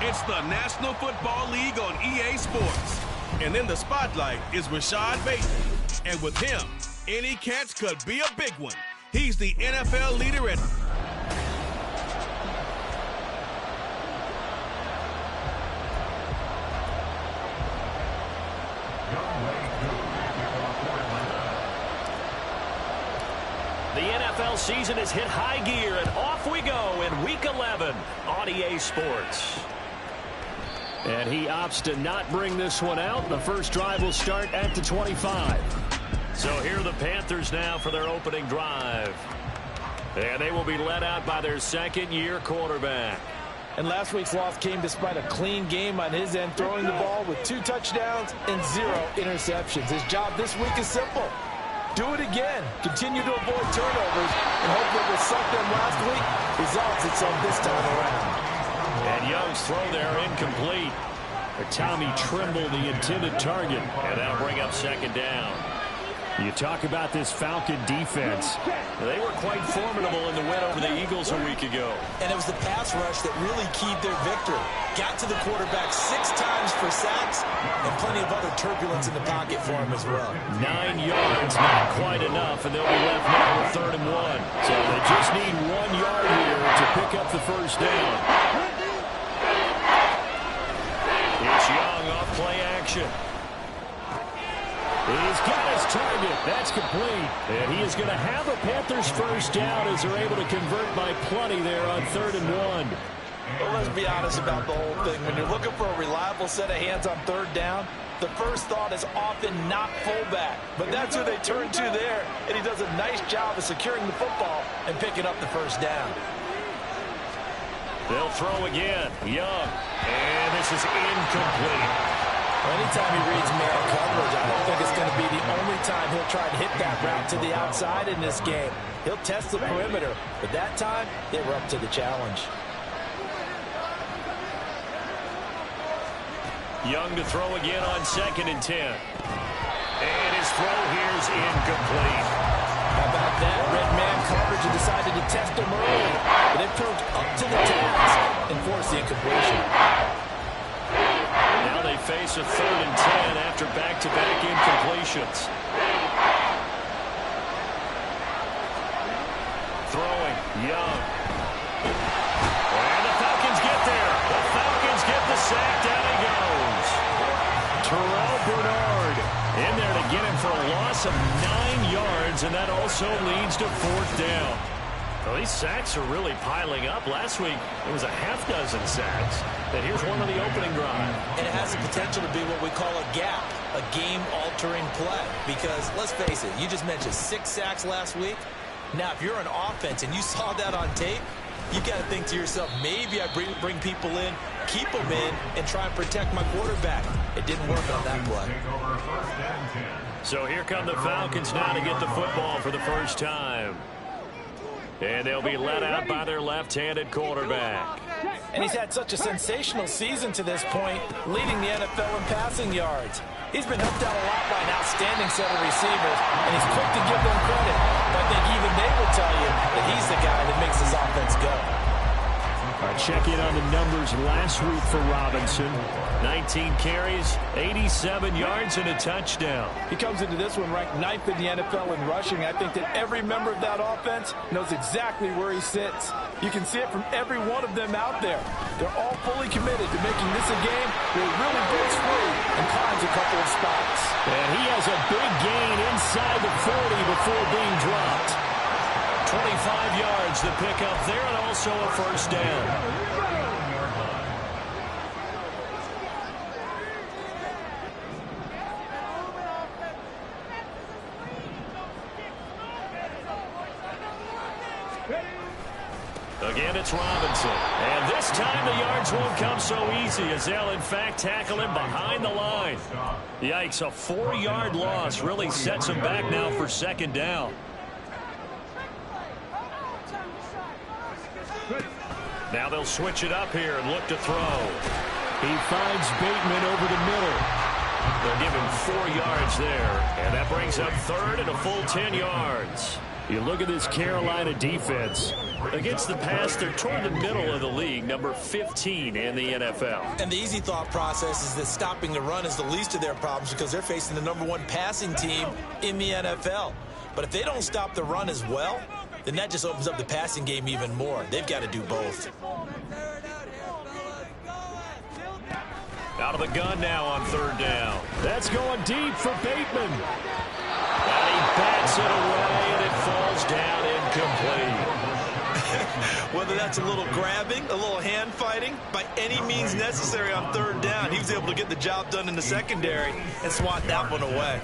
It's the National Football League on EA Sports. And in the spotlight is Rashad Bateman. And with him, any catch could be a big one. He's the NFL leader at... The NFL season has hit high gear, and off we go in Week 11 on EA Sports. And he opts to not bring this one out. The first drive will start at the 25. So here are the Panthers now for their opening drive. And they will be led out by their second-year quarterback. And last week's loss came despite a clean game on his end, throwing the ball with 2 touchdowns and 0 interceptions. His job this week is simple. Do it again. Continue to avoid turnovers, and hopefully with something last week resolves itself this time around. And Young's throw there incomplete. Tommy Tremble, the intended target, and that'll bring up second down. You talk about this Falcon defense. They were quite formidable in the win over the Eagles a week ago. And it was the pass rush that really keyed their victory. Got to the quarterback 6 times for sacks and plenty of other turbulence in the pocket for him as well. 9 yards, not quite enough, and they'll be left now with 3rd and 1. So they just need 1 yard here to pick up the first down. It's Young off play action. He's got his target. That's complete. And he is going to have a Panthers first down as they're able to convert by plenty there on 3rd and 1. Well, let's be honest about the whole thing. When you're looking for a reliable set of hands on 3rd down, the first thought is often not fullback. But that's who they turn to there, and he does a nice job of securing the football and picking up the first down. They'll throw again. Young. And this is incomplete. Anytime he reads man coverage, I don't think it's going to be the only time he'll try to hit that route to the outside in this game. He'll test the perimeter, but that time, they were up to the challenge. Young to throw again on 2nd and 10. And his throw here is incomplete. How about that? Red man coverage and decided to test him early, but they proved up to the task and forced the incompletion. Now they face a 3rd and 10 after back-to-back incompletions. Throwing, Young. And the Falcons get there. The Falcons get the sack. Down he goes. Terrell Bernard in there to get him for a loss of 9 yards, and that also leads to 4th down. Well, these sacks are really piling up. Last week, it was a half dozen sacks. And here's one on the opening drive. And it has the potential to be what we call a gap, a game-altering play. Because, let's face it, you just mentioned 6 sacks last week. Now, if you're an offense and you saw that on tape, you got to think to yourself, maybe I bring people in, keep them in, and try and protect my quarterback. It didn't work on that play. So here come the Falcons now to get the football for the first time. And they'll be let out by their left-handed quarterback. And he's had such a sensational season to this point, leading the NFL in passing yards. He's been helped out a lot by an outstanding set of receivers, and he's quick to give them credit. But I think even they will tell you that he's the guy that makes this offense go. Check in on the numbers last week for Robinson. 19 carries, 87 yards, and a touchdown. He comes into this one ranked 9th in the NFL in rushing. I think that every member of that offense knows exactly where he sits. You can see it from every one of them out there. They're all fully committed to making this a game where he really breaks free and climbs a couple of spots. And he has a big gain inside the 40 before being dropped. 25 yards to pick up there, and also a first down. Again, it's Robinson. And this time the yards won't come so easy as they'll, in fact, tackle him behind the line. Yikes, a 4-yard loss really sets him back now for 2nd down. Now they'll switch it up here and look to throw. He finds Bateman over the middle. They'll give him 4 yards there. And that brings up 3rd and a full 10 yards. You look at this Carolina defense. Against the pass, they're toward the middle of the league, number 15 in the NFL. And the easy thought process is that stopping the run is the least of their problems because they're facing the #1 passing team in the NFL. But if they don't stop the run as well, then that just opens up the passing game even more. They've got to do both. Out of the gun now on 3rd down. That's going deep for Bateman. And he bats it away, and it falls down incomplete. Whether that's a little grabbing, a little hand fighting, by any means necessary on 3rd down, he was able to get the job done in the secondary and swat that one away.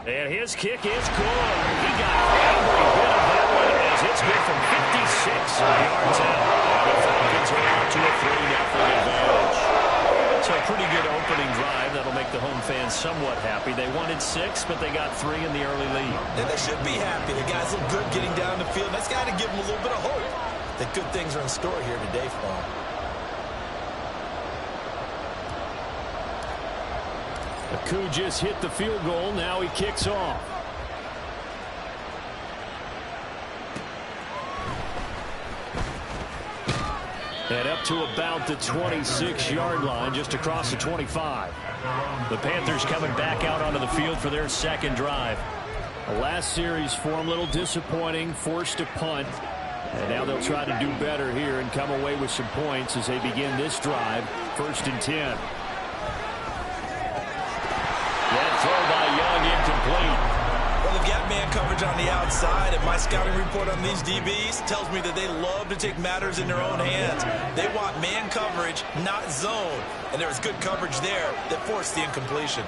And his kick is good. He got every bit of that one as it's good from 56 yards out. And the Falcons are out to a 3-0 advantage. So a pretty good opening drive. That'll make the home fans somewhat happy. They wanted 6, but they got 3 in the early lead. And they should be happy. The guys look good getting down the field. That's got to give them a little bit of hope that good things are in store here today for them. Akou just hit the field goal. Now he kicks off. And up to about the 26-yard line, just across the 25. The Panthers coming back out onto the field for their second drive. The last series for them, a little disappointing, forced a punt. And now they'll try to do better here and come away with some points as they begin this drive. 1st and 10. That throw by Young incomplete. Well, they've got man coverage on the outside, and my scouting report on these DBs tells me that they love to take matters in their own hands. They want man coverage, not zone. And there was good coverage there that forced the incompletion.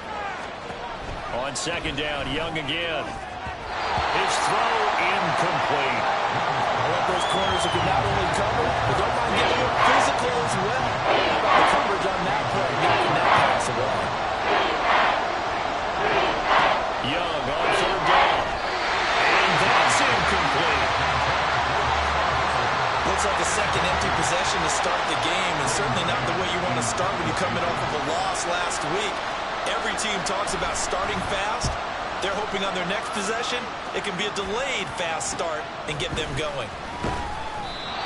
On 2nd down, Young again. His throw incomplete. I love those corners who can not only cover, but don't mind getting a physical as well. How about the coverage on that play, knocking that pass away? Young on 3rd down. And that's incomplete. Looks like a second empty possession to start the game, and certainly not the way you want to start when you're coming off of a loss last week. Every team talks about starting fast. They're hoping on their next possession, it can be a delayed fast start and get them going.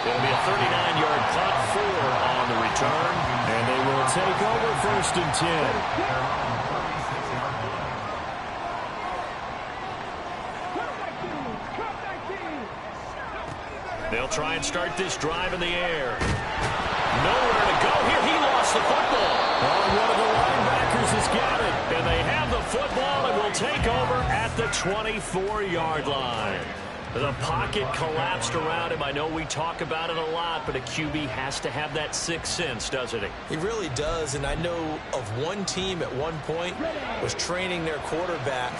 It'll be a 39-yard punt, 4 on the return, and they will take over 1st and 10. They'll try and start this drive in the air. Nowhere to go here. He lost the football. One of the linebackers has got it. And they have the football and will take over at the 24-yard line. The pocket collapsed around him. I know we talk about it a lot, but a QB has to have that sixth sense, doesn't he? He really does, and I know of one team at one point was training their quarterback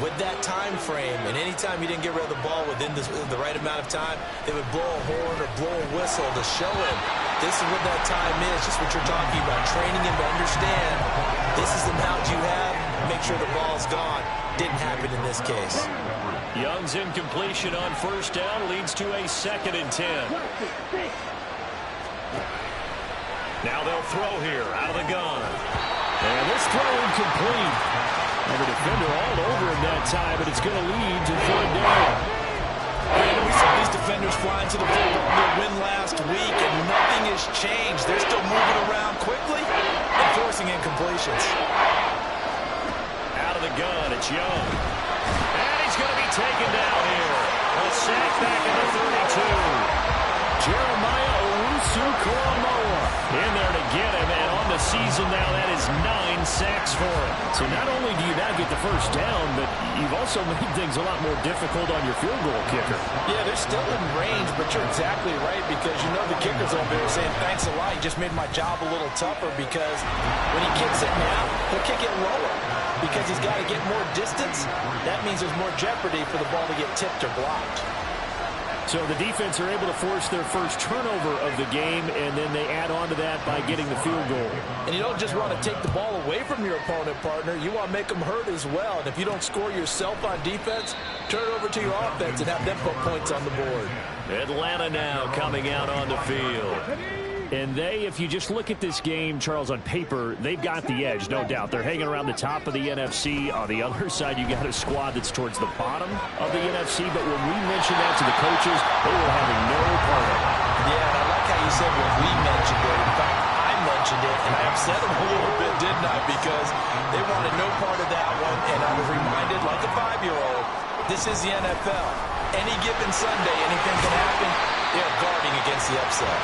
with that time frame, and anytime he didn't get rid of the ball within the right amount of time, they would blow a horn or blow a whistle to show him this is what that time is, just what you're talking about, training him to understand this is the amount you have, make sure the ball's gone. Didn't happen in this case. Young's incompletion on first down leads to a 2nd and 10. Now they'll throw here out of the gun. And this throw incomplete. And the defender all over him that time, but it's going to lead to 3rd down. And we saw these defenders flying to the football in their win last week, and nothing has changed. They're still moving around quickly and forcing incompletions. Out of the gun, it's Young. And he's going to be taken down here. A sack back in the 32. Jeremiah Owusu-Koramoah in there to get him, and on the season now, that is 9 sacks for him. So not only do you now get the first down, but you've also made things a lot more difficult on your field goal kicker. Yeah, they're still in range, but you're exactly right, because you know the kicker's over there saying, thanks a lot, you just made my job a little tougher, because when he kicks it now, he'll kick it lower, because he's got to get more distance. That means there's more jeopardy for the ball to get tipped or blocked. So the defense are able to force their first turnover of the game, and then they add on to that by getting the field goal. And you don't just want to take the ball away from your opponent, partner. You want to make them hurt as well. And if you don't score yourself on defense, turn it over to your offense and have them put points on the board. Atlanta now coming out on the field. And if you just look at this game, Charles, on paper, they've got the edge, no doubt. They're hanging around the top of the NFC. On the other side, you got a squad that's towards the bottom of the NFC. But when we mentioned that to the coaches, they were having no part of it. Yeah, and I like how you said when we mentioned it. In fact, I mentioned it, and I upset them a little bit, didn't I? Because they wanted no part of that one, and I was reminded, like a 5-year-old, this is the NFL. Any given Sunday, anything can happen. They're guarding against the upset.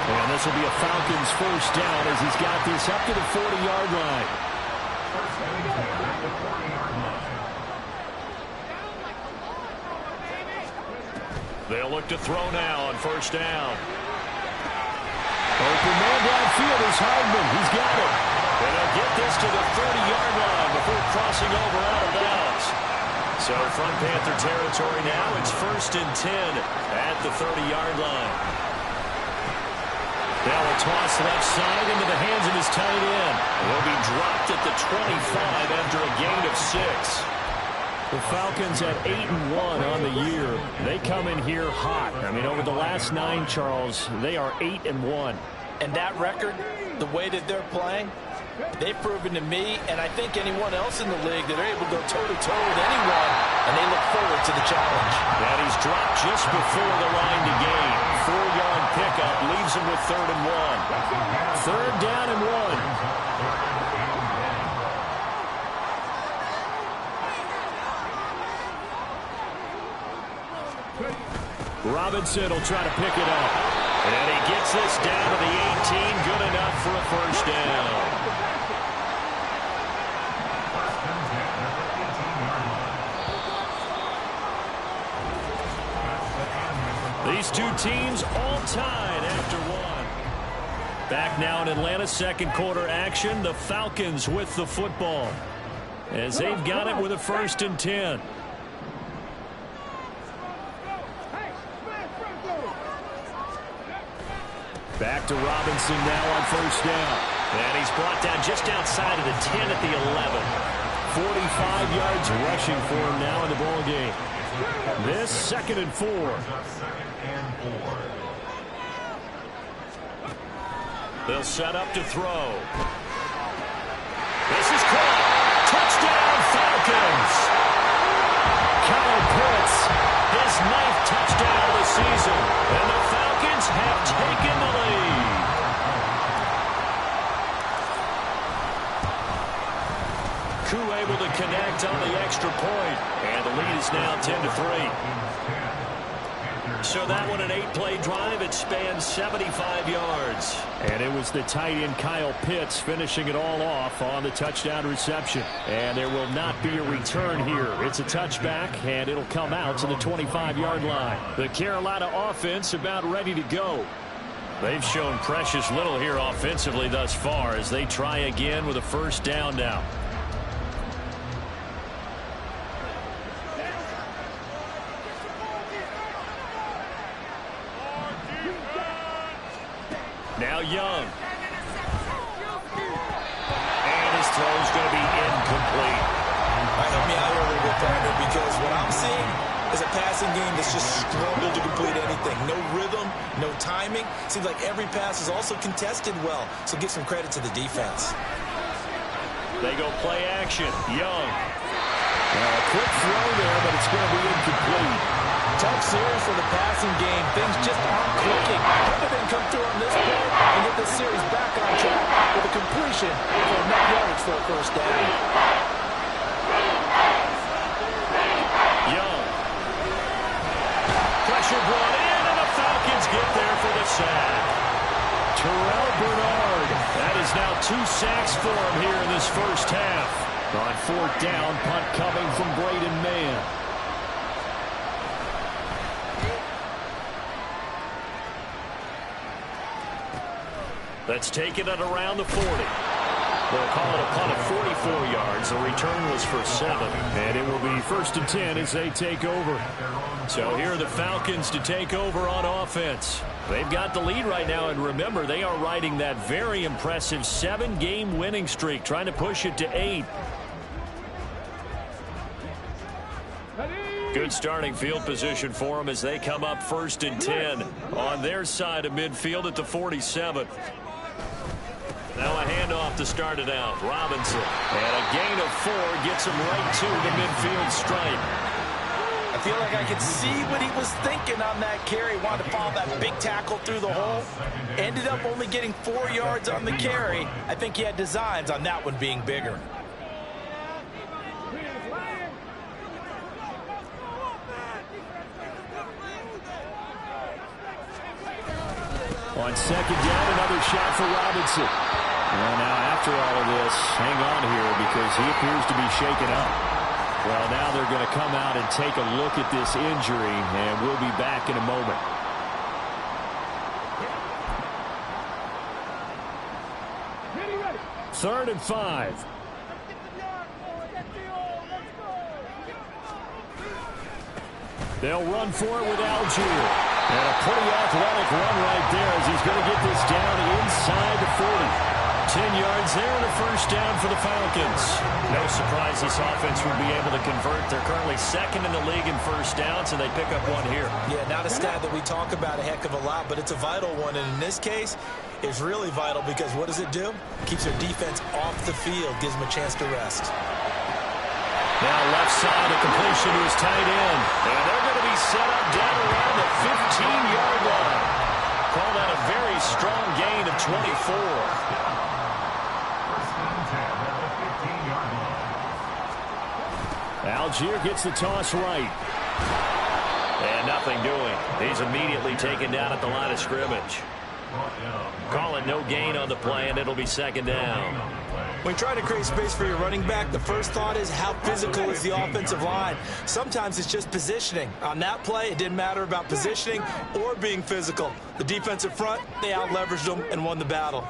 And this will be a Falcons first down as he's got this up to the 40-yard line. They'll look to throw now on first down. Open man downfield is Hardman. He's got it. And they'll get this to the 30-yard line before crossing over out of bounds. So from Panther territory now, it's 1st and 10 at the 30-yard line. Now a toss left side into the hands of his tight end. Will be dropped at the 25 after a gain of 6. The Falcons at 8-1 on the year. They come in here hot. I mean, over the last 9, Charles, they are 8-1. And that record, the way that they're playing, they've proven to me, and I think anyone else in the league, that are able to go toe-to-toe with anyone, and they look forward to the challenge. And he's dropped just before the line to gain. 4-yard pickup leaves him with 3rd and 1. 3rd down and 1. Robinson will try to pick it up. And he gets this down to the 18. Good enough for a first down. These two teams all tied after 1. Back now in Atlanta, second quarter action. The Falcons with the football as they've got it with a 1st and 10. Back to Robinson now on first down. And he's brought down just outside of the 10 at the 11. 45 yards rushing for him now in the ball game. This 2nd and 4. They'll set up to throw. This is caught. Touchdown Falcons. Kyle Pitts, his 9th touchdown of the season. And the Falcons have taken the lead. Koo able to connect on the extra point. And the lead is now 10-3. So that one, an 8-play drive. It spans 75 yards. And it was the tight end Kyle Pitts finishing it all off on the touchdown reception. And there will not be a return here. It's a touchback, and it'll come out to the 25-yard line. The Carolina offense about ready to go. They've shown precious little here offensively thus far as they try again with a first down now. Now Young. And his throw's going to be incomplete. Help me out here a little bit, partner, because what I'm seeing is a passing game that's just struggled to complete anything. No rhythm, no timing. Seems like every pass is also contested well, so give some credit to the defense. They go play action. Young. A quick throw there, but it's going to be incomplete. Tough series for the passing game. Things just aren't clicking. Hope they can come through on this play and get this series back on track with a completion for enough yards for a first down. Young. Pressure brought in, and the Falcons get there for the sack. Terrell Bernard. That is now 2 sacks for him here in this first half. On 4th down, punt coming from Braden Mann. That's taken it around the 40. They'll call it a punt of 44 yards. The return was for 7. And it will be 1st and 10 as they take over. So here are the Falcons to take over on offense. They've got the lead right now, and remember, they are riding that very impressive 7-game winning streak, trying to push it to 8. Good starting field position for them as they come up 1st and 10 on their side of midfield at the 47. Now a handoff to start it out. Robinson. And a gain of 4 gets him right to the midfield stripe. I feel like I could see what he was thinking on that carry. Wanted to follow that big tackle through the hole. Ended up only getting 4 yards on the carry. I think he had designs on that one being bigger. On 2nd down, another shot for Robinson. Well, now after all of this, hang on here because he appears to be shaken up. Well, now they're going to come out and take a look at this injury, and we'll be back in a moment. Third and 5. They'll run for it with Algier. And a pretty athletic run right there as he's going to get this down inside the 40. 10 yards there and a first down for the Falcons. No surprise this offense will be able to convert. They're currently 2nd in the league in first downs, and they pick up one here. Yeah, not a stat that we talk about a heck of a lot, but it's a vital one. And in this case, it's really vital because what does it do? Keeps their defense off the field, gives them a chance to rest. Now left side, a completion to his tight end. And they're going to be set up down around the 15-yard line. Call that a very strong gain of 24. Algier gets the toss right. And nothing doing. He's immediately taken down at the line of scrimmage. Call it no gain on the play, and it'll be 2nd down. When trying to create space for your running back, the first thought is how physical is the offensive line. Sometimes it's just positioning. On that play, it didn't matter about positioning or being physical. The defensive front, they out-leveraged them and won the battle.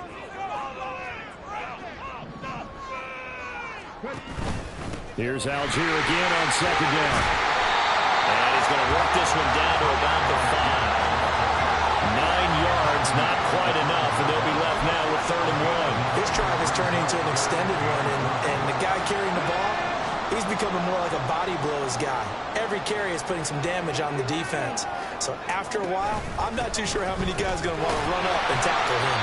Here's Algier again on 2nd down. And he's going to work this one down to about the 5. 9 yards, not quite enough, and they'll be left now with 3rd and 1. This drive is turning into an extended one, and the guy carrying the ball, he's becoming more like a body blows guy. Every carry is putting some damage on the defense. So after a while, I'm not too sure how many guys are going to want to run up and tackle him.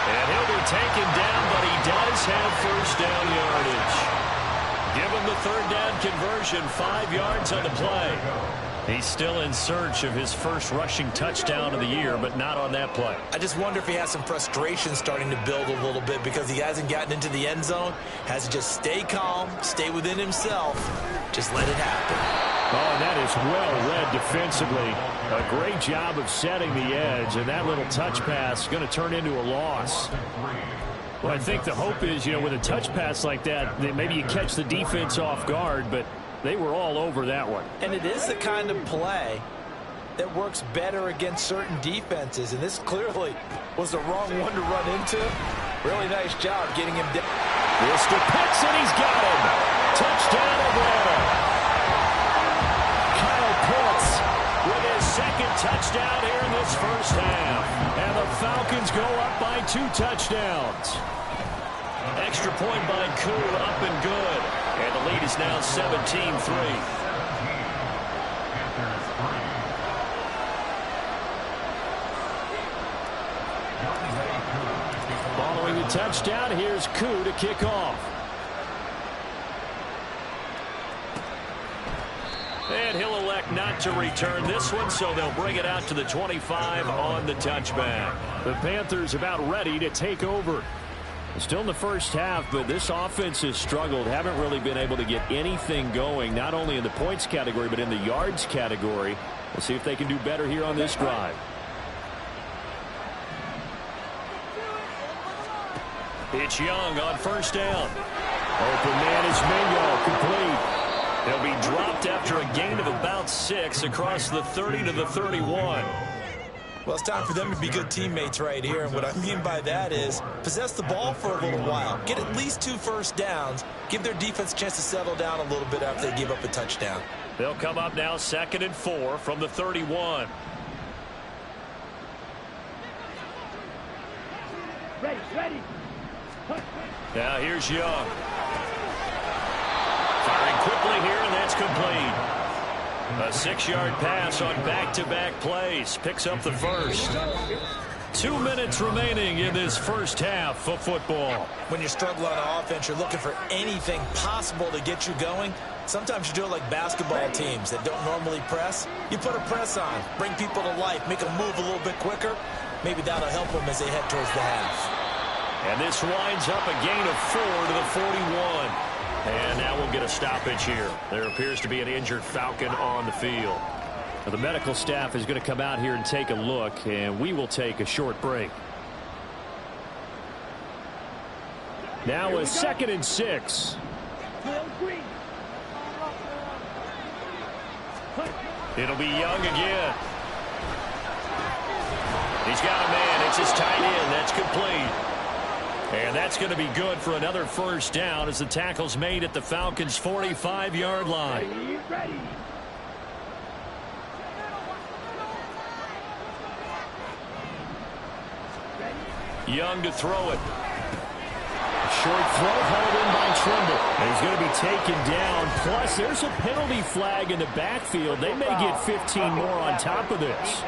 And he'll be taken down, but he does have first down yardage. Give him the 3rd down conversion, 5 yards on the play. He's still in search of his first rushing touchdown of the year, but not on that play. I just wonder if he has some frustration starting to build a little bit because he hasn't gotten into the end zone. Has to just stay calm, stay within himself, just let it happen. Oh, and that is well read defensively. A great job of setting the edge, and that little touch pass is going to turn into a loss. Well, I think the hope is, with a touch pass like that maybe you catch the defense off guard, but they were all over that one. And it is the kind of play that works better against certain defenses, and this clearly was the wrong one to run into. Really nice job getting him down. Mr. Pitts, and he's got him. Touchdown, Atlanta. Kyle Pitts with his 2nd touchdown here in this first half. And the Falcons go up by 2 touchdowns. Extra point by Koo, up and good. And the lead is now 17-3. Following the touchdown, here's Koo to kick off. And he'll elect not to return this one, so they'll bring it out to the 25 on the touchback. The Panthers about ready to take over. Still in the first half, but this offense has struggled. Haven't really been able to get anything going, not only in the points category, but in the yards category. We'll see if they can do better here on this drive. It's Young on first down. Open man is Mingo, complete. They'll be dropped after a gain of about 6 across the 30 to the 31. Well, it's time for them to be good teammates right here. And what I mean by that is possess the ball for a little while. Get at least 2 first downs. Give their defense a chance to settle down a little bit after they give up a touchdown. They'll come up now 2nd and 4 from the 31. Ready. Now here's Young. Firing quickly here, and that's complete. A 6-yard pass on back-to-back plays. Picks up the first. 2 minutes remaining in this first half of football. When you're struggling on offense, you're looking for anything possible to get you going. Sometimes you do it like basketball teams that don't normally press. You put a press on, bring people to life, make them move a little bit quicker. Maybe that'll help them as they head towards the half. And this winds up a gain of 4 to the 41. And now we'll get a stoppage here. There appears to be an injured Falcon on the field. Now, the medical staff is going to come out here and take a look, and we will take a short break. Now a 2nd and 6. It'll be Young again. He's got a man. It's his tight end. That's complete. And that's going to be good for another first down as the tackle's made at the Falcons' 45-yard line. Young to throw it. Short throw hauled in by Trimble. And he's going to be taken down. Plus, there's a penalty flag in the backfield. They may get 15 more on top of this.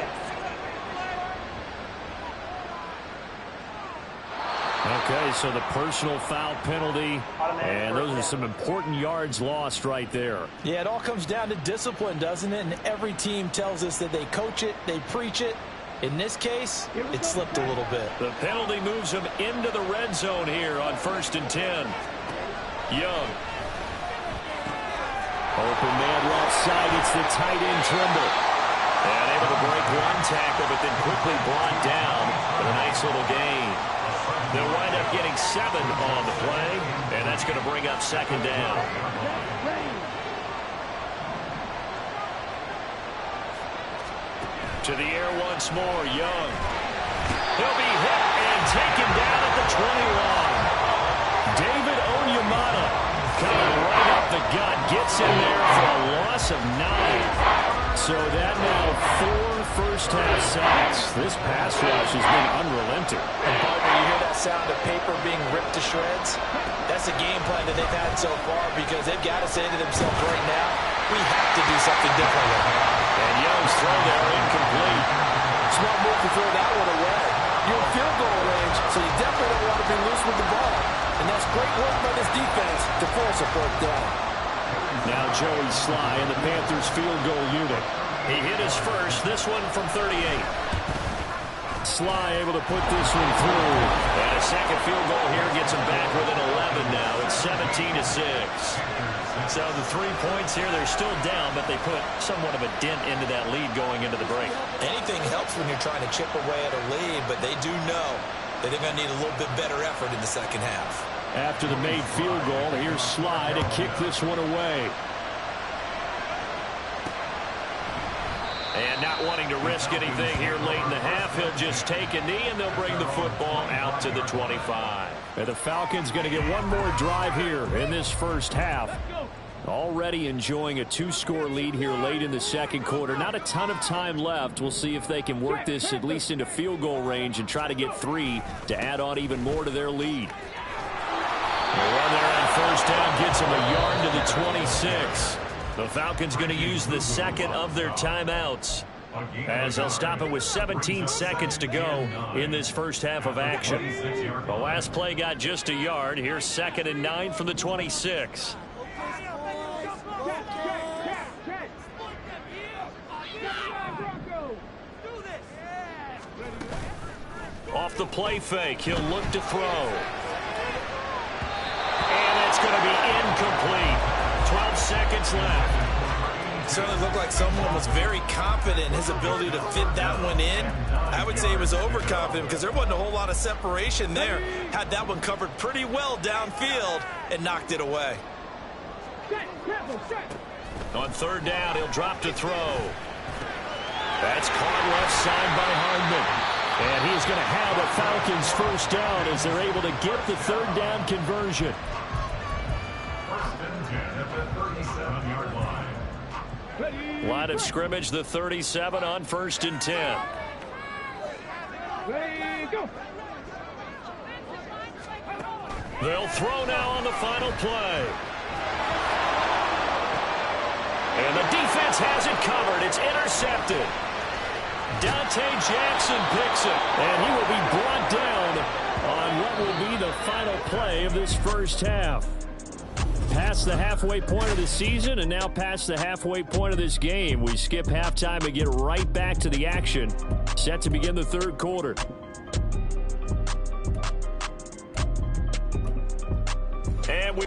Okay, so the personal foul penalty, and those are some important yards lost right there. Yeah, it all comes down to discipline, doesn't it? And every team tells us that they coach it, they preach it. In this case, it slipped a little bit. The penalty moves him into the red zone here on 1st and 10. Young. Open man left side. It's the tight end Trimble. And able to break one tackle, but then quickly brought down. But a nice little gain. They'll wind up getting 7 on the play, and that's going to bring up 2nd down. To the air once more, Young. He'll be hit and taken down at the 20 line. David Onyemata coming right up the gut, gets in there for a loss of 9. So that now 4 first-half sacks. This pass rush has been unrelenting. And partner, you hear that sound of paper being ripped to shreds? That's a game plan that they've had so far because they've got to say to themselves right now, we have to do something differently. And Young's throw there incomplete. Smart move to throw that one away. You're in field goal range, so you definitely don't want to be loose with the ball. And that's great work by this defense to force a 4th down. Now Joey Sly in the Panthers field goal unit. He hit his first, this one from 38. Sly able to put this one through. And a second field goal here gets him back within 11 now. It's 17-6. So the 3 points here, they're still down, but they put somewhat of a dent into that lead going into the break. Anything helps when you're trying to chip away at a lead, but they do know that they're going to need a little bit better effort in the second half. After the made field goal, here's Sly to kick this one away. And not wanting to risk anything here late in the half, he'll just take a knee, and they'll bring the football out to the 25. And the Falcons going to get one more drive here in this first half. Already enjoying a 2-score lead here late in the second quarter. Not a ton of time left. We'll see if they can work this at least into field goal range and try to get 3 to add on even more to their lead. The run there on first down gets him a yard to the 26. The Falcons going to use the second of their timeouts as they'll stop it with 17 seconds to go in this first half of action. The last play got just a yard. Here's 2nd and 9 from the 26. Off the play fake, he'll look to throw. And it's going to be incomplete. 12 seconds left. It certainly looked like someone was very confident in his ability to fit that one in. I would say he was overconfident because there wasn't a whole lot of separation there. Had that one covered pretty well downfield and knocked it away. On 3rd down, he'll drop to throw. That's caught left side by Hardman. And he's going to have a Falcons first down as they're able to get the 3rd down conversion. Line of scrimmage, the 37 on 1st and 10. They'll throw now on the final play. And the defense has it covered. It's intercepted. Dante Jackson picks it. And he will be brought down on what will be the final play of this first half. Past the halfway point of the season and now past the halfway point of this game. We skip halftime and get right back to the action. Set to begin the third quarter. And we...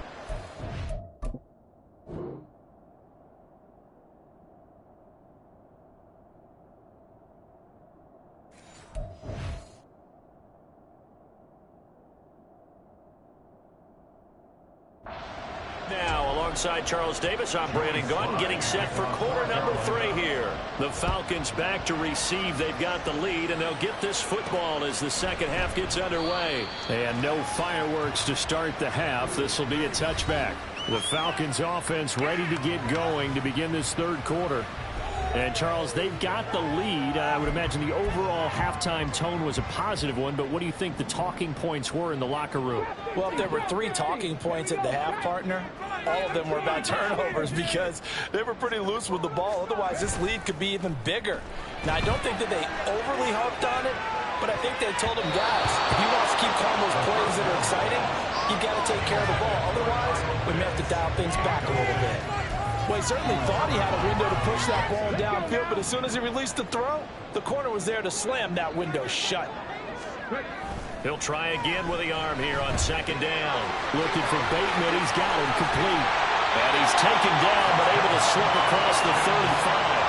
Now, alongside Charles Davis, I'm Brandon Gaudin, getting set for quarter number 3 here. The Falcons back to receive. They've got the lead, and they'll get this football as the second half gets underway. And no fireworks to start the half. This will be a touchback. The Falcons offense ready to get going to begin this third quarter. And, Charles, they've got the lead. I would imagine the overall halftime tone was a positive one, but what do you think the talking points were in the locker room? Well, if there were 3 talking points at the half, partner, all of them were about turnovers because they were pretty loose with the ball. Otherwise, this lead could be even bigger. Now, I don't think that they overly harped on it, but I think they told them, guys, if you want to keep calling those plays that are exciting, you've got to take care of the ball. Otherwise, we may have to dial things back a little bit. Well, he certainly thought he had a window to push that ball downfield, but as soon as he released the throw, the corner was there to slam that window shut. He'll try again with the arm here on second down. Looking for Bateman. He's got him complete. And he's taken down, but able to slip across the 35.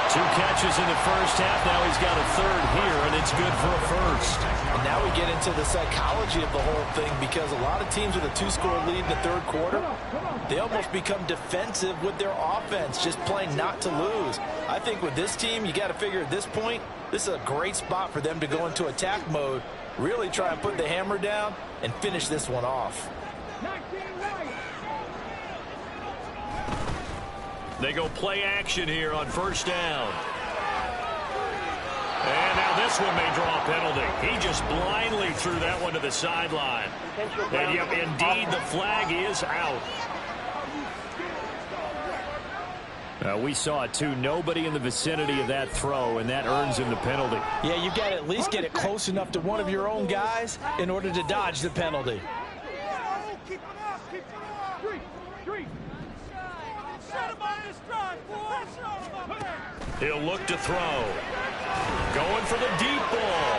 2 catches in the first half. Now he's got a third here, and it's good for a first. And now we get into the psychology of the whole thing because a lot of teams with a 2-score lead in the third quarter, they almost become defensive with their offense, just playing not to lose. I think with this team, you got to figure at this point, this is a great spot for them to go into attack mode, really try and put the hammer down and finish this one off. They go play action here on first down. And now this one may draw a penalty. He just blindly threw that one to the sideline. And yep, indeed, the flag is out. We saw it too. Nobody in the vicinity of that throw, and that earns him the penalty. Yeah, you got to at least get it close enough to one of your own guys in order to dodge the penalty. He'll look to throw. Going for the deep ball.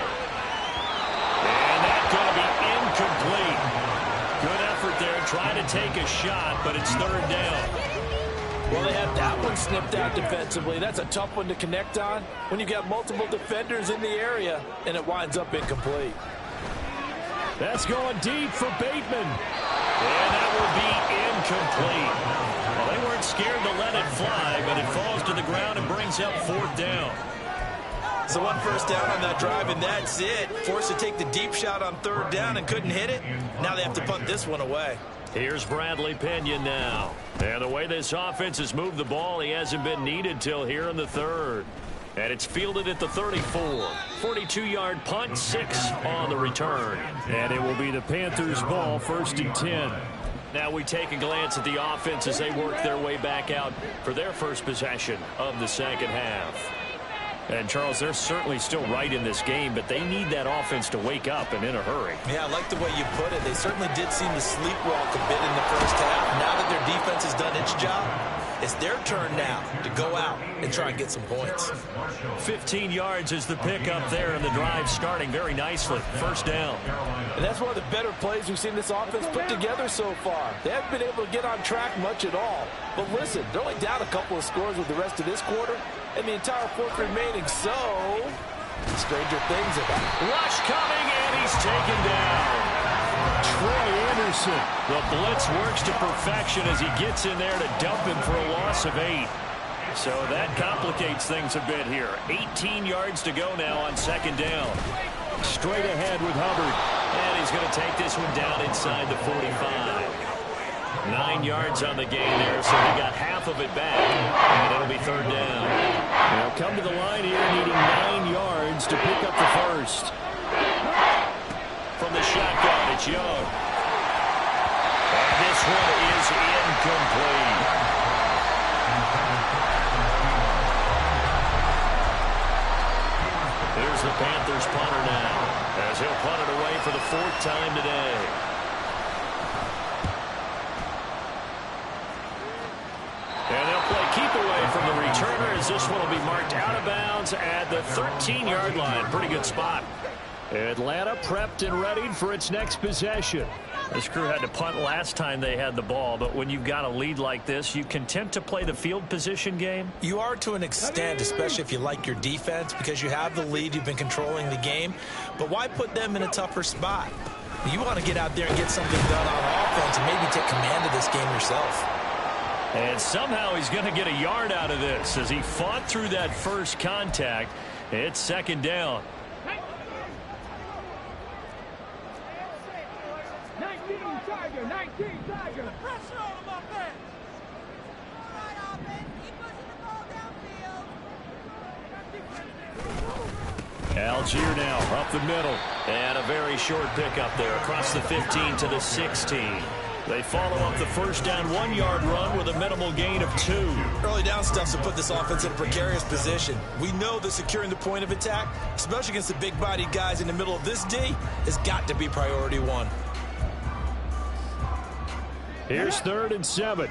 And that's going to be incomplete. Good effort there trying to take a shot, but it's third down. Well, they had that one snipped out defensively. That's a tough one to connect on when you've got multiple defenders in the area, and it winds up incomplete. That's going deep for Bateman. And that will be incomplete. Well, they weren't scared to let it fly, but it falls to the ground and brings up fourth down. So 1 first down on that drive, and that's it. Forced to take the deep shot on third down and couldn't hit it. Now they have to punt this one away. Here's Bradley Pinion now. And the way this offense has moved the ball, he hasn't been needed till here in the third. And it's fielded at the 34. 42-yard punt, 6 on the return. And it will be the Panthers' ball, 1st and 10. Now we take a glance at the offense as they work their way back out for their first possession of the second half. And, Charles, they're certainly still right in this game, but they need that offense to wake up and in a hurry. Yeah, I like the way you put it. They certainly did seem to sleepwalk a bit in the first half. Now that their defense has done its job, it's their turn now to go out and try and get some points. 15 yards is the pickup there, and the drive starting very nicely. First down. And that's one of the better plays we've seen this offense put together so far. They haven't been able to get on track much at all. But listen, they're only down a couple of scores with the rest of this quarter, and the entire fourth remaining, so stranger things have happened. Rush coming, and he's taken down. Troy Anderson. The blitz works to perfection as he gets in there to dump him for a loss of 8. So that complicates things a bit here. 18 yards to go now on second down. Straight ahead with Hubbard. And he's going to take this one down inside the 45. 9 yards on the gain there, so he got half of it back. And it'll be third down. They'll come to the line here needing 9 yards to pick up the first. From the shotgun, it's Young. And this one is incomplete. is the Panthers punter now, as he'll punt it away for the 4th time today. And they'll play keep away from the returner, as this one will be marked out of bounds at the 13-yard line. Pretty good spot. Atlanta prepped and readied for its next possession. This crew had to punt last time they had the ball, but when you've got a lead like this, you content to play the field position game? You are to an extent, especially if you like your defense, because you have the lead, you've been controlling the game. But why put them in a tougher spot? You want to get out there and get something done on offense and maybe take command of this game yourself. And somehow he's going to get a yard out of this as he fought through that first contact. It's 2nd down. 19 Tiger. Pressure on him up there. All right, offense. Keep pushing the ball downfield. Algier now up the middle. And a very short pickup there across the 15 to the 16. They follow up the first down 1-yard run with a minimal gain of 2. Early down stuff to put this offense in a precarious position. We know that securing the point of attack, especially against the big-bodied guys in the middle of this D, has got to be priority 1. Here's 3rd and 7.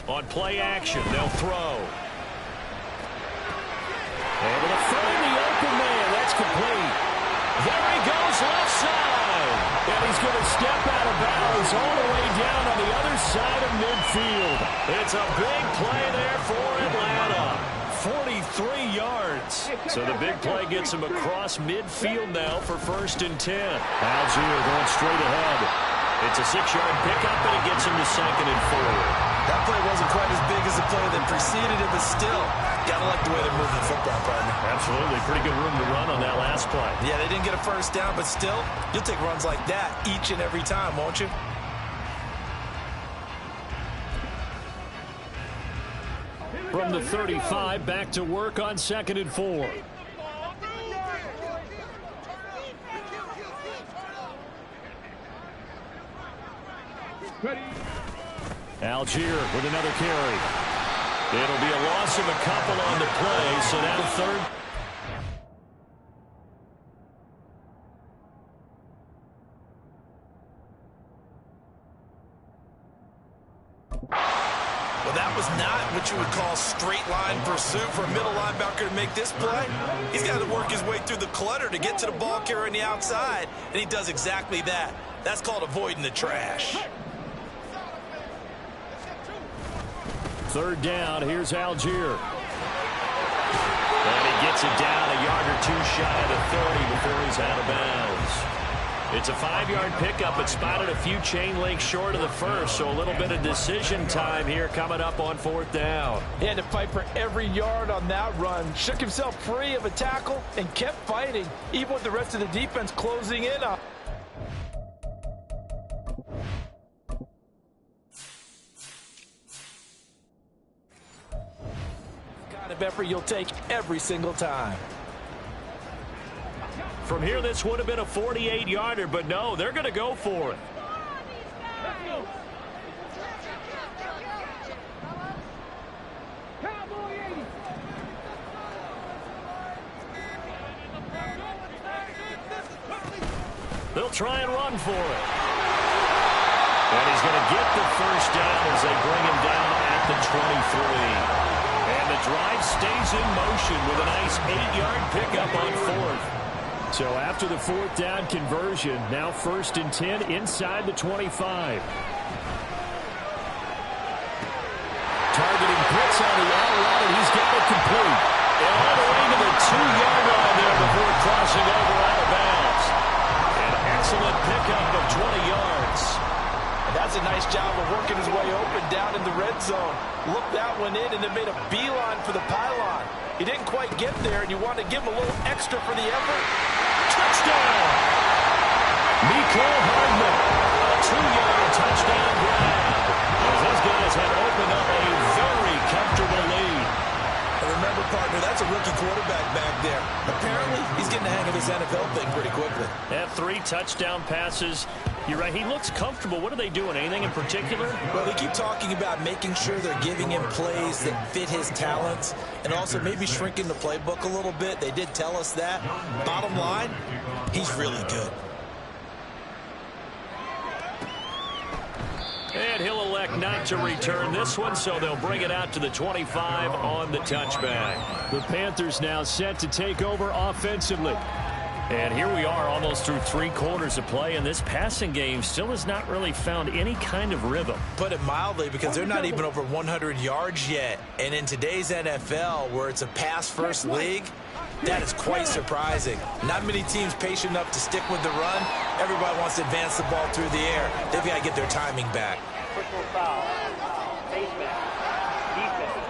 On play action, they'll throw. Able to find the open man. That's complete. There he goes, left side. And he's going to step out of bounds all the way down on the other side of midfield. It's a big play there for Atlanta. 43 yards. So the big play gets him across midfield now for 1st and 10. Algier going straight ahead. It's a 6-yard pickup, and it gets him to 2nd and 4. That play wasn't quite as big as the play that preceded it, but still, gotta like the way they're moving the football, partner. Absolutely. Pretty good room to run on that last play. Yeah, they didn't get a first down, but still, you'll take runs like that each and every time, won't you? From the 35, back to work on 2nd and 4. Algier with another carry. It'll be a loss of a couple on the play, so now 3rd. Well, that was not what you would call straight line pursuit for a middle linebacker to make this play. He's got to work his way through the clutter to get to the ball carrier on the outside, and he does exactly that. That's called avoiding the trash. 3rd down, here's Algier. And he gets it down a yard or 2 shy of the 30 before he's out of bounds. It's a 5-yard pickup, but spotted a few chain links short of the first, so a little bit of decision time here coming up on 4th down. He had to fight for every yard on that run. Shook himself free of a tackle and kept fighting, even with the rest of the defense closing in on. Kind of effort you'll take every single time. From here, this would have been a 48-yarder, but no, they're going to go for it. They'll try and run for it. And he's going to get the first down as they bring him down at the 23. And the drive stays in motion with a nice 8-yard pickup on 4th. So after the 4th down conversion, now 1st and 10 inside the 25. Targeting blitz on the outright, and he's got it complete. And all the way to the 2-yard line there before crossing over out of bounds. An excellent pickup of 20 yards. And that's a nice job of working his way open down in the red zone. Looked that one in and then made a beeline for the pylon. He didn't quite get there, and you want to give him a little extra for the effort. Touchdown! Mecole Hardman, a 2-yard touchdown grab. As those guys have opened up a very comfortable lead. And remember, partner, that's a rookie quarterback back there. Apparently, he's getting the hang of this NFL thing pretty quickly. Had 3 touchdown passes You're right. He looks comfortable. What are they doing? Anything in particular? Well, they keep talking about making sure they're giving him plays that fit his talents and also maybe shrinking the playbook a little bit. They did tell us that. Bottom line, he's really good. And he'll elect not to return this one, so they'll bring it out to the 25 on the touchback. The Panthers now set to take over offensively. And here we are almost through 3 quarters of play, and this passing game still has not really found any kind of rhythm. Put it mildly, because they're not even over 100 yards yet. And in today's NFL, where it's a pass-first league, that is quite surprising. Not many teams patient enough to stick with the run. Everybody wants to advance the ball through the air. They've got to get their timing back. Personal foul. Face mask. Defense.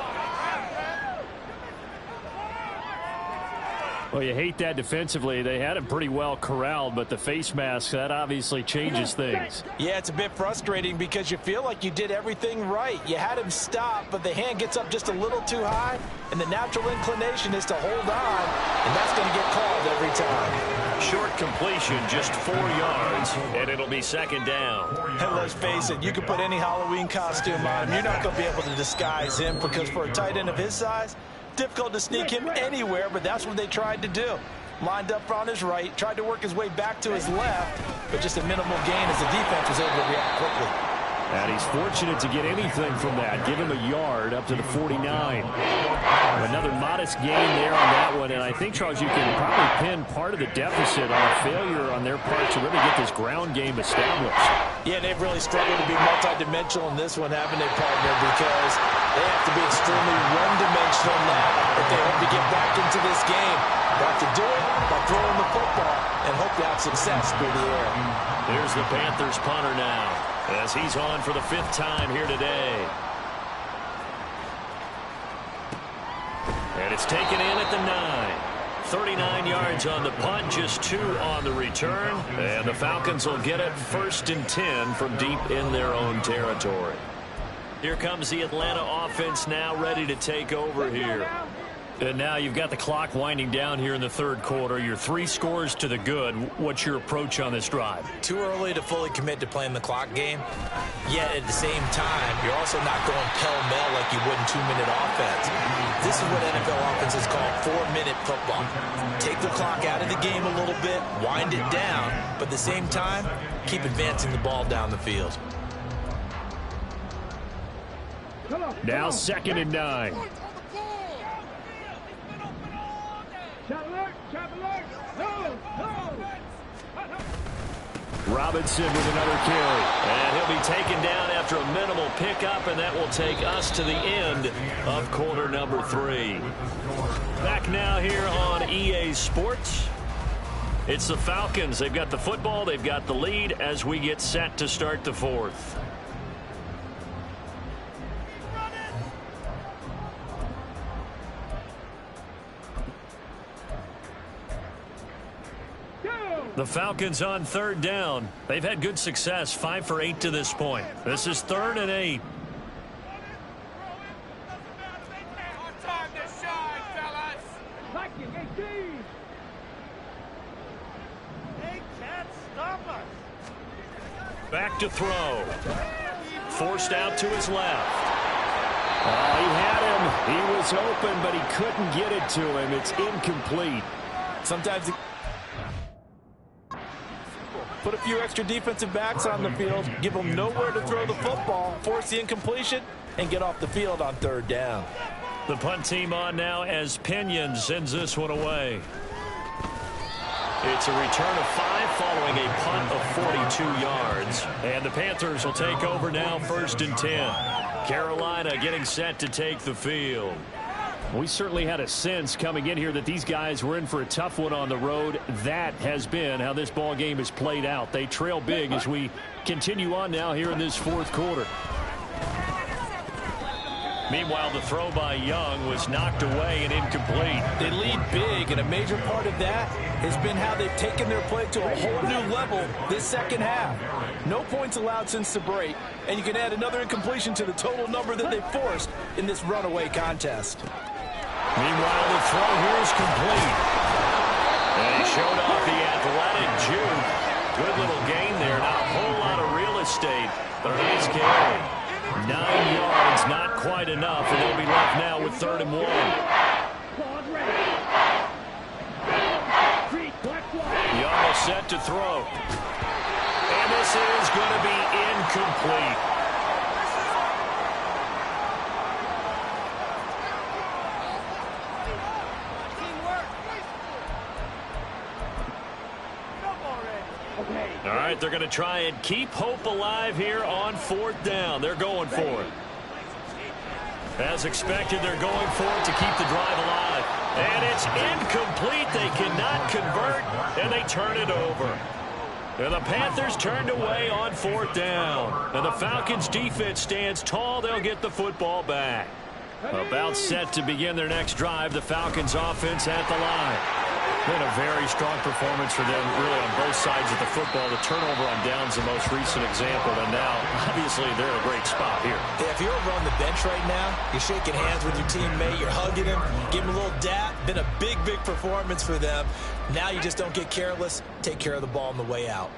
Well, you hate that defensively. They had him pretty well corralled, but the face mask, that obviously changes things. Yeah, it's a bit frustrating because you feel like you did everything right. You had him stop, but the hand gets up just a little too high, and the natural inclination is to hold on, and that's going to get called every time. Short completion, just 4 yards, and it'll be second down. And let's face it, you can put any Halloween costume on him. You're not going to be able to disguise him because for a tight end of his size, difficult to sneak him anywhere, but that's what they tried to do. Lined up on his right, tried to work his way back to his left, but just a minimal gain as the defense was able to react quickly. And he's fortunate to get anything from that. Give him a yard up to the 49. Another modest gain there on that one, and I think, Charles, you can probably pin part of the deficit on a failure on their part to really get this ground game established. Yeah, they've really struggled to be multidimensional in this one, haven't they, partner? Because they have to be extremely one-dimensional now if they hope to get back into this game. They have to do it by throwing the football and hope to have success through the air. Here's the Panthers punter now, as he's on for the 5th time here today. And it's taken in at the 9. 39 yards on the punt, just 2 on the return. And the Falcons will get it 1st and 10 from deep in their own territory. Here comes the Atlanta offense now ready to take over here. And now you've got the clock winding down here in the 3rd quarter. You're 3 scores to the good. What's your approach on this drive? Too early to fully commit to playing the clock game. Yet at the same time, you're also not going pell-mell like you would in 2-minute offense. This is what NFL offenses call 4-minute football. Take the clock out of the game a little bit, wind it down, but at the same time, keep advancing the ball down the field. Now 2nd and 9. Robinson with another carry. And he'll be taken down after a minimal pickup, and that will take us to the end of quarter number 3. Back now here on EA Sports. It's the Falcons. They've got the football. They've got the lead as we get set to start the 4th. The Falcons on 3rd down. They've had good success, 5 for 8 to this point. This is 3rd and 8. Time to shine, fellas. They can't stop us. Back to throw. Forced out to his left. Oh, he had him. He was open, but he couldn't get it to him. It's incomplete. Sometimes put a few extra defensive backs on the field, give them nowhere to throw the football, force the incompletion, and get off the field on 3rd down. The punt team on now as Pinion sends this one away. It's a return of 5 following a punt of 42 yards. And the Panthers will take over now 1st and 10. Carolina getting set to take the field. We certainly had a sense coming in here that these guys were in for a tough one on the road. That has been how this ball game has played out. They trail big as we continue on now here in this 4th quarter. Meanwhile, the throw by Young was knocked away and incomplete. They lead big, and a major part of that has been how they've taken their play to a whole new level this 2nd half. No points allowed since the break, and you can add another incompletion to the total number that they've forced in this runaway contest. Meanwhile, the throw here is complete. And he showed off the athletic juke Good little gain there. Not a whole lot of real estate, but a nice carry. 9 yards, not quite enough, and they'll be left now with 3rd and 1. Young is set to throw. And this is going to be incomplete. All right, they're going to try and keep hope alive here on 4th down. They're going for it. As expected, they're going for it to keep the drive alive. And it's incomplete. They cannot convert, and they turn it over. And the Panthers turned away on 4th down. And the Falcons' defense stands tall. They'll get the football back. About set to begin their next drive, the Falcons' offense at the line. Been a very strong performance for them, really, on both sides of the football. The turnover on downs the most recent example, and now, obviously, they're in a great spot here. Yeah, if you're over on the bench right now, you're shaking hands with your teammate, you're hugging him, giving him a little dap. Been a big, big performance for them. Now you just don't get careless. Take care of the ball on the way out.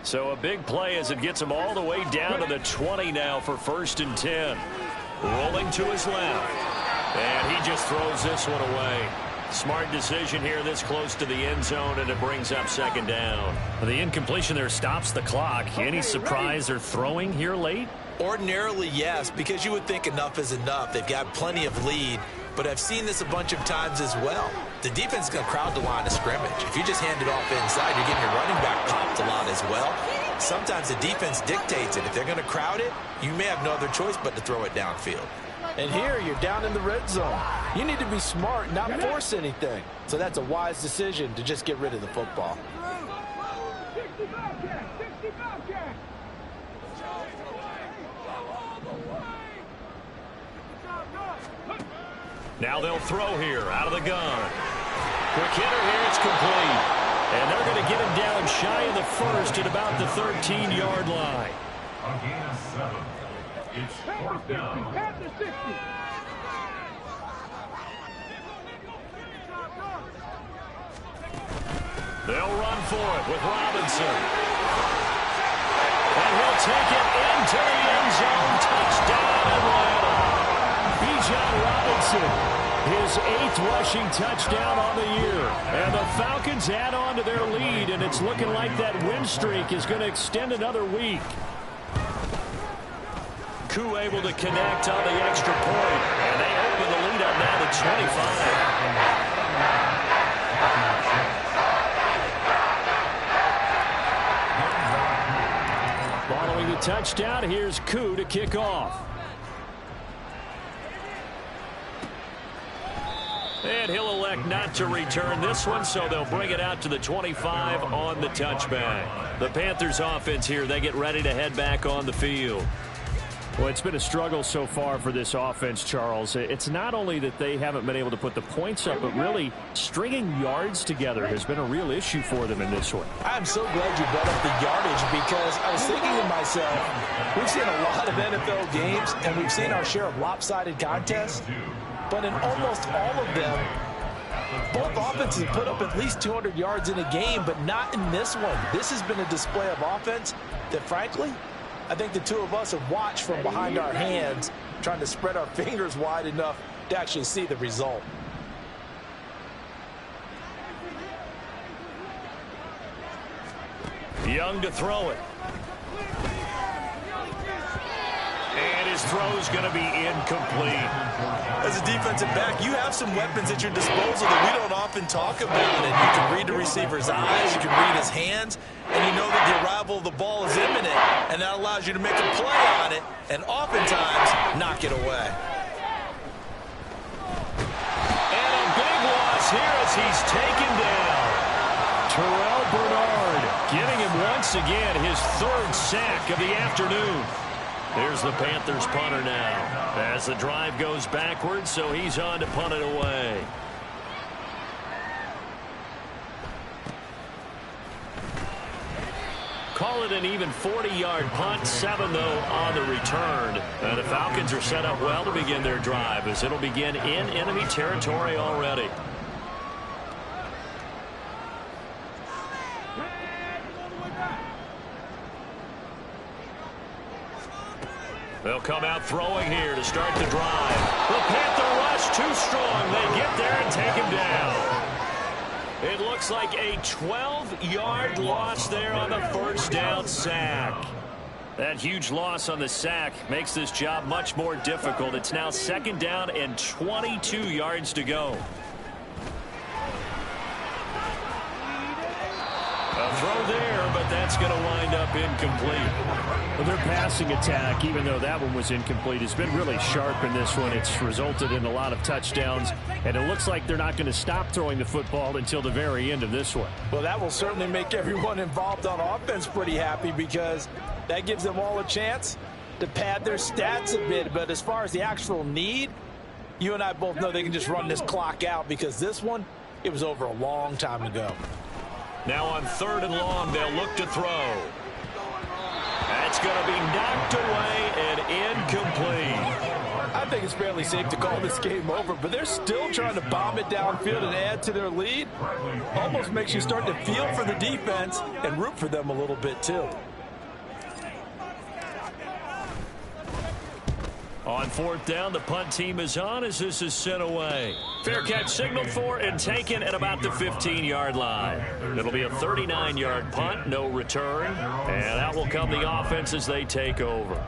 So a big play as it gets him all the way down to the 20 now for 1st and 10. Rolling to his left. And he just throws this one away. Smart decision here this close to the end zone, and it brings up 2nd down. The incompletion there stops the clock. Any surprise they're throwing here late? Ordinarily, yes, because you would think enough is enough. They've got plenty of lead, but I've seen this a bunch of times as well. The defense is going to crowd the line of scrimmage. If you just hand it off inside, you're getting your running back popped a lot as well. Sometimes the defense dictates it. If they're going to crowd it, you may have no other choice but to throw it downfield. And here, you're down in the red zone. You need to be smart, not force anything. So that's a wise decision to just get rid of the football. Now they'll throw here out of the gun. Quick hitter here, it's complete. And they're going to get him down shy of the 1st at about the 13-yard line. Again, 7. It's 4th down. They'll run for it with Robinson. And he'll take it into the end zone. Touchdown, Atlanta. Bijan Robinson, his 8th rushing touchdown on the year. And the Falcons add on to their lead, and it's looking like that win streak is going to extend another week. Koo able to connect on the extra point, and they open the lead on that at 25. Following the touchdown, here's Koo to kick off. And he'll elect not to return this one, so they'll bring it out to the 25 on the touchback. The Panthers offense here, they get ready to head back on the field. Well, it's been a struggle so far for this offense, Charles. It's not only that they haven't been able to put the points up, but really stringing yards together has been a real issue for them in this one. I'm so glad you brought up the yardage, because I was thinking to myself, we've seen a lot of NFL games, and we've seen our share of lopsided contests, but in almost all of them, both offenses put up at least 200 yards in a game, but not in this one. This has been a display of offense that, frankly, I think the two of us have watched from behind our hands, trying to spread our fingers wide enough to actually see the result. Young to throw it. And his throw's going to be incomplete. As a defensive back, you have some weapons at your disposal that we don't often talk about. And you can read the receiver's eyes, you can read his hands, and you know that the arrival of the ball is imminent, and that allows you to make a play on it and oftentimes knock it away. And a big loss here as he's taken down. Terrell Bernard giving him once again his 3rd sack of the afternoon. Here's the Panthers punter now as the drive goes backwards, so he's on to punt it away. Call it an even 40-yard punt, 7 though on the return. And the Falcons are set up well to begin their drive as it'll begin in enemy territory already. They'll come out throwing here to start the drive. The Panther rush too strong. They get there and take him down. It looks like a 12-yard loss there on the first down sack. That huge loss on the sack makes this job much more difficult. It's now 2nd down and 22 yards to go. A throw there, but that's going to wind up incomplete. Well, their passing attack, even though that one was incomplete, has been really sharp in this one. It's resulted in a lot of touchdowns, and it looks like they're not going to stop throwing the football until the very end of this one. Well, that will certainly make everyone involved on offense pretty happy because that gives them all a chance to pad their stats a bit. But as far as the actual need, you and I both know they can just run this clock out because this one, it was over a long time ago. Now on 3rd and long, they'll look to throw. That's going to be knocked away and incomplete. I think it's fairly safe to call this game over, but they're still trying to bomb it downfield and add to their lead. Almost makes you start to feel for the defense and root for them a little bit too. On 4th down, the punt team is on as this is sent away. Fair catch signaled for and taken at about the 15-yard line. It'll be a 39-yard punt, no return, and out will come the offense as they take over.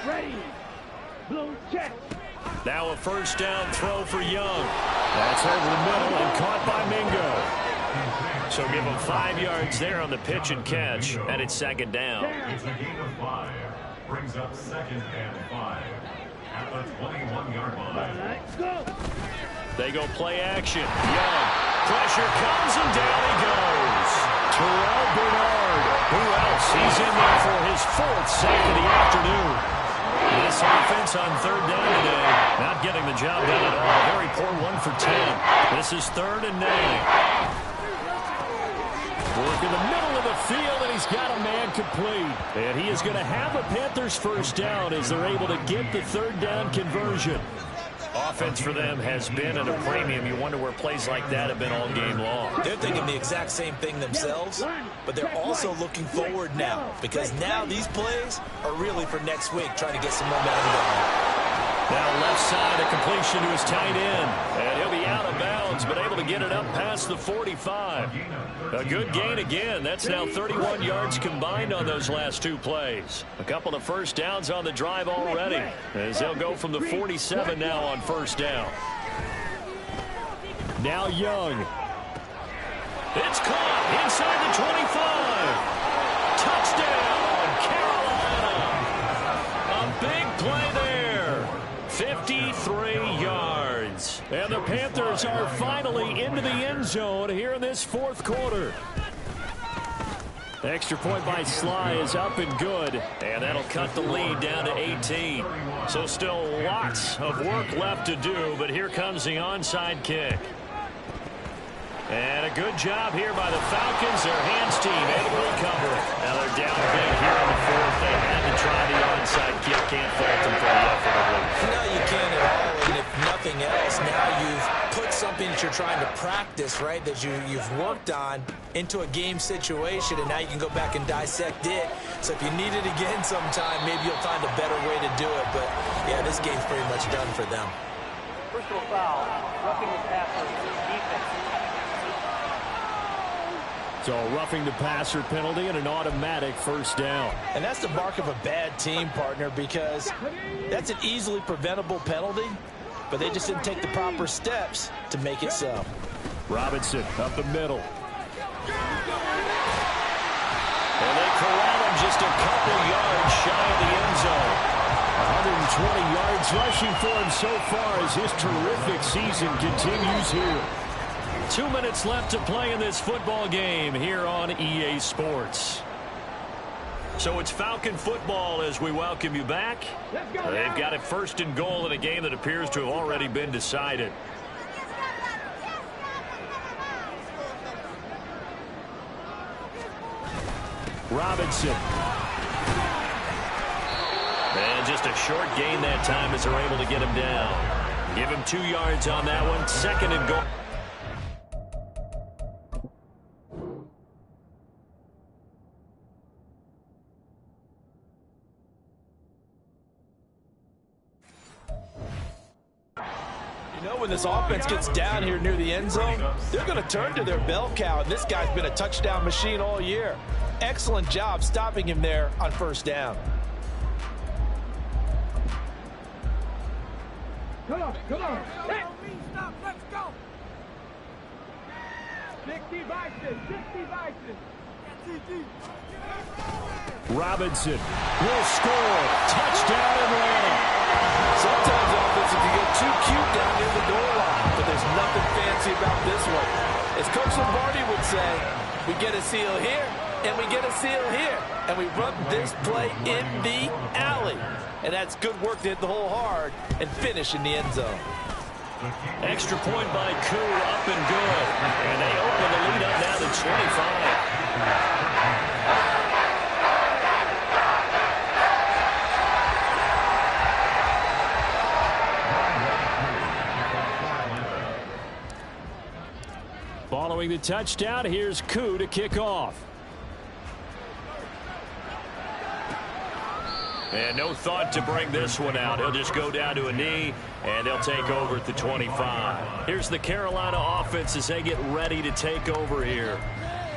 Ready. Blue check. Now a 1st down throw for Young. That's over the middle and caught by Mingo. So give them 5 yards there on the pitch and catch, and it's 2nd down. It's a gain of 5. Brings up 2nd and 5 at the 21-yard line. They go play action. Young. Pressure comes, and down he goes. Terrell Bernard. Who else? He's in there for his 4th sack of the afternoon. This offense on 3rd down today, not getting the job done at all. Very poor 1 for 10. This is 3rd and 9. Work in the middle of the field, and he's got a man complete. And he is going to have a Panthers 1st down as they're able to get the 3rd down conversion. Offense for them has been at a premium. You wonder where plays like that have been all game long. They're thinking the exact same thing themselves, but they're also looking forward now because now these plays are really for next week, trying to get some momentum going. Now left side, a completion to his tight end. And he'll be out of bounds, but able to get it up past the 45. A good gain again. That's now 31 yards combined on those last 2 plays. A couple of 1st downs on the drive already, as they'll go from the 47 now on 1st down. Now Young. It's caught inside the 25. Touchdown, Carolina. A big play there. 53 yards. And the Panthers are finally into the end zone here in this 4th quarter. Extra point by Sly is up and good. And that'll cut the lead down to 18. So still lots of work left to do, but here comes the onside kick. And a good job here by the Falcons. Their hands team able to recover it. Now they're down big here in the 4th. They had to try the onside kick. Can't fault them for the effort, I believe. No, you can't at all. And if nothing else, now you've put something that you're trying to practice, right, that you've worked on into a game situation, and now you can go back and dissect it. So if you need it again sometime, maybe you'll find a better way to do it. But, yeah, this game's pretty much done for them. Personal foul. Roughing the passer. Defense. So a roughing the passer penalty and an automatic 1st down. And that's the mark of a bad team, partner, because that's an easily preventable penalty, but they just didn't take the proper steps to make it so. Robinson up the middle. And they corral him just a couple yards shy of the end zone. 120 yards rushing for him so far as his terrific season continues here. 2 minutes left to play in this football game here on EA Sports. So it's Falcon football as we welcome you back. They've got it 1st and goal in a game that appears to have already been decided. Robinson. And just a short gain that time as they're able to get him down. Give him 2 yards on that one. 2nd and goal. You know, when this offense gets down here near the end zone, they're going to turn to their bell cow, and this guy's been a touchdown machine all year. Excellent job stopping him there on first down. Come on. Hey. Stop. Let's go. 60 vices. Robinson will score. Touchdown Atlanta. Sometimes offensive can get too cute down near the goal line, but there's nothing fancy about this one. As Coach Lombardi would say, we get a seal here, and we get a seal here, and we run this play in the alley. And that's good work to hit the hole hard and finish in the end zone. Extra point by Koo, up and good. And they open the lead up now to 25. Following the touchdown, here's Koo to kick off. And no thought to bring this one out. He'll just go down to a knee, and they'll take over at the 25. Here's the Carolina offense as they get ready to take over here.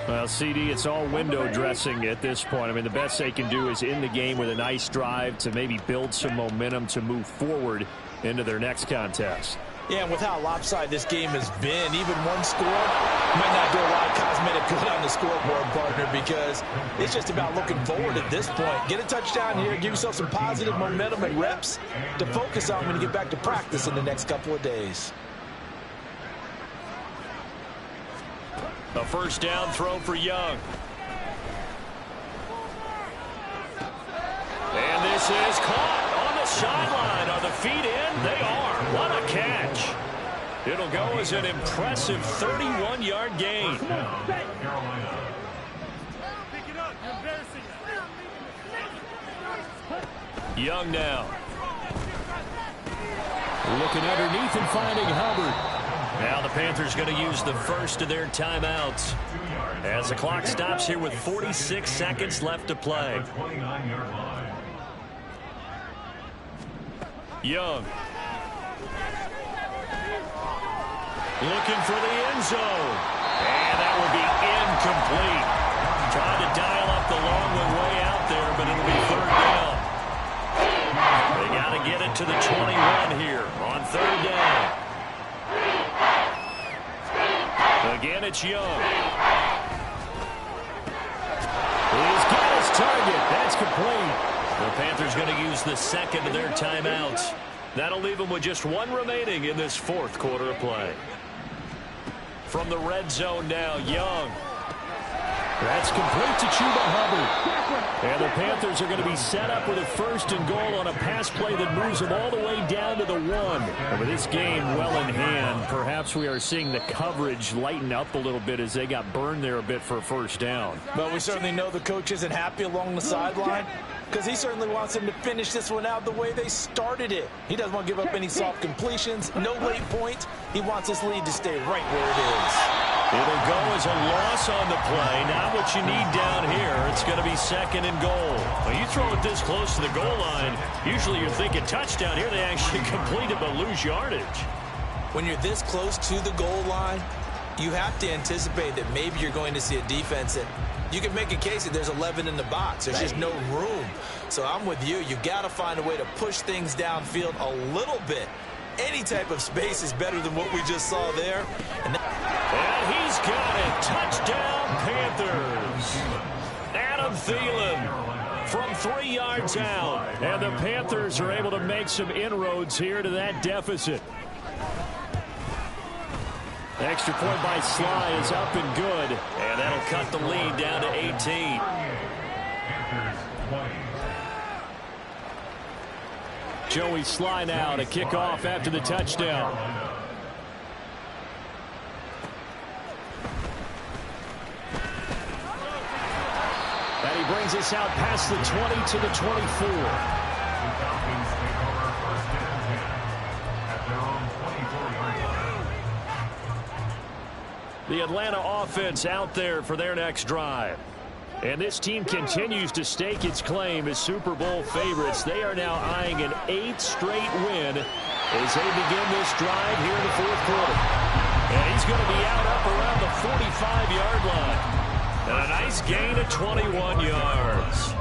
Well, CD, it's all window dressing at this point. I mean, the best they can do is end the game with a nice drive to maybe build some momentum to move forward into their next contest. Yeah, and with how lopsided this game has been, even one score might not do a lot of cosmetic good on the scoreboard, partner, because it's just about looking forward at this point. Get a touchdown here, give yourself some positive momentum and reps to focus on when you get back to practice in the next couple of days. A first down throw for Young. And this is caught on the sideline. Are the feet in? They are. What a catch. It'll go as an impressive 31-yard gain. Young now. Looking underneath and finding Hubbard. Now the Panthers going to use the first of their timeouts as the clock stops here with 46 seconds left to play. Young. Looking for the end zone. And that will be incomplete. Trying to dial up the long one way out there, but it'll be third down. They got to get it to the 21 here on third down. Again, it's Young. He's got his target. That's complete. The Panthers going to use the second of their timeouts. That'll leave them with just one remaining in this fourth quarter of play. From the red zone now, Young. That's complete to Chuba Hubbard. And the Panthers are going to be set up with a first and goal on a pass play that moves them all the way down to the 1. And with this game well in hand, perhaps we are seeing the coverage lighten up a little bit as they got burned there a bit for a first down. Well, we certainly know the coach isn't happy along the sideline because he certainly wants them to finish this one out the way they started it. He doesn't want to give up any soft completions, no late points. He wants this lead to stay right where it is. It'll go as a loss on the play. Not what you need down here. It's going to be second and goal. When you throw it this close to the goal line, usually you're thinking touchdown. Here they actually complete it but lose yardage. When you're this close to the goal line, you have to anticipate that maybe you're going to see a defense that you can make a case that there's 11 in the box. There's just no room. So I'm with you. You've got to find a way to push things downfield a little bit. Any type of space is better than what we just saw there. And he's got it. Touchdown, Panthers. Adam Thielen from 3 yards out. And the Panthers are able to make some inroads here to that deficit. Extra point by Sly is up and good. And that'll cut the lead down to 18. Joey Sly now to kick off after the touchdown. And he brings us out past the 20 to the 24. The Atlanta offense out there for their next drive. And this team continues to stake its claim as Super Bowl favorites. They are now eyeing an 8th straight win as they begin this drive here in the fourth quarter. And he's going to be out up around the 45-yard line. And a nice gain of 21 yards.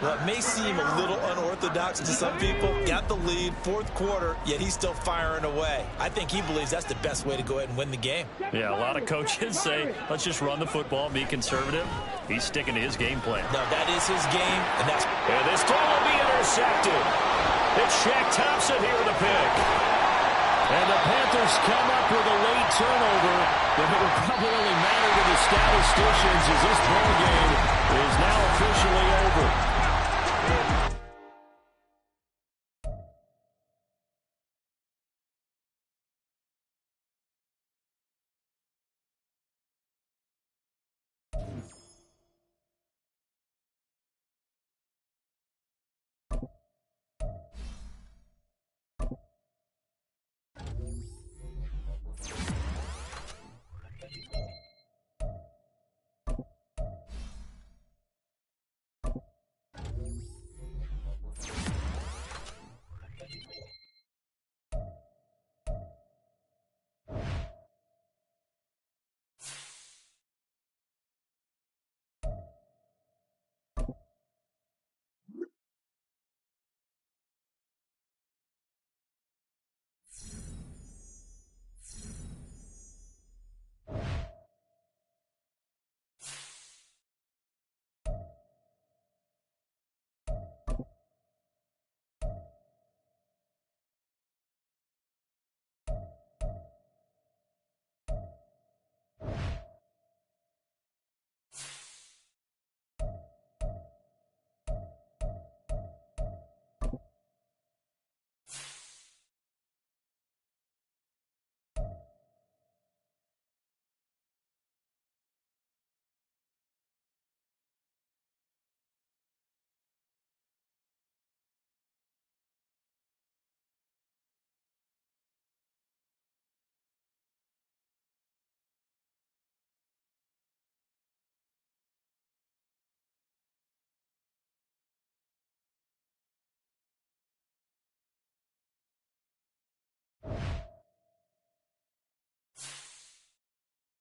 Well, it may seem a little unorthodox to some people. Got the lead, fourth quarter, yet he's still firing away. I think he believes that's the best way to go ahead and win the game. Yeah, a lot of coaches say, let's just run the football, be conservative. He's sticking to his game plan. No, that is his game, and that's... And this throw will be intercepted. It's Shaq Thompson here with a pick. And the Panthers come up with a late turnover, but it will probably only matter to the statisticians as this ball game is now officially over.